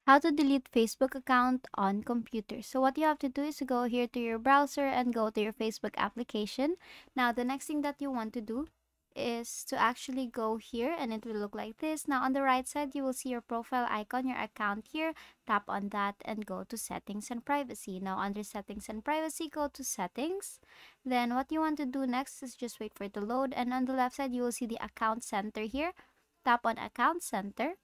How to delete Facebook account on computer. So what you have to do is to go here to your browser and go to your Facebook application. Now the next thing that you want to do is to actually go here, and it will look like this. Now on the right side you will see your profile icon, your account here. Tap on that and go to settings and privacy. Now under settings and privacy, go to settings. Then what you want to do next is just wait for it to load, and on the left side you will see the account center here. Tap on account center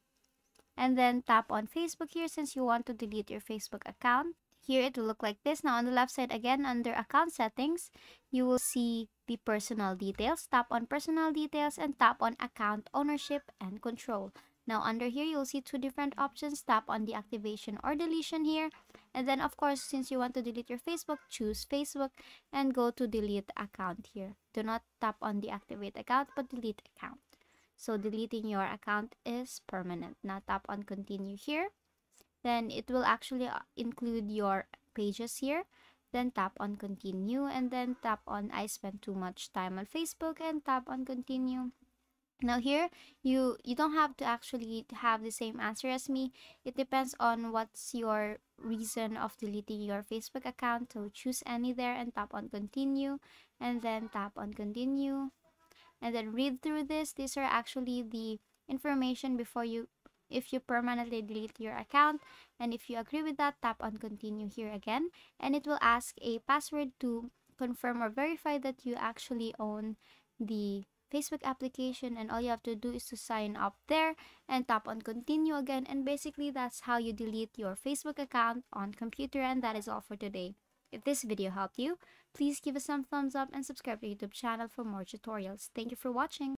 and then tap on Facebook here since you want to delete your Facebook account. Here it will look like this. Now on the left side again, under account settings, you will see the personal details. Tap on personal details and tap on account ownership and control. Now under here, you'll see two different options. Tap on deactivation or deletion here. And then of course, since you want to delete your Facebook, choose Facebook and go to delete account here. Do not tap on deactivate account, but delete account. So deleting your account is permanent. Now tap on continue here. Then it will actually include your pages here. Then tap on continue and then tap on I spent too much time on Facebook and tap on continue. Now here, you don't have to actually have the same answer as me. It depends on what's your reason of deleting your Facebook account. So choose any there and tap on continue and then tap on continue. And then read through this. These are actually the information before you, if you permanently delete your account. And if you agree with that, tap on continue here again, and it will ask a password to confirm or verify that you actually own the Facebook application, and all you have to do is to sign up there and tap on continue again. And basically that's how you delete your Facebook account on computer. And that is all for today. If this video helped you, please give us some thumbs up and subscribe to our YouTube channel for more tutorials. Thank you for watching.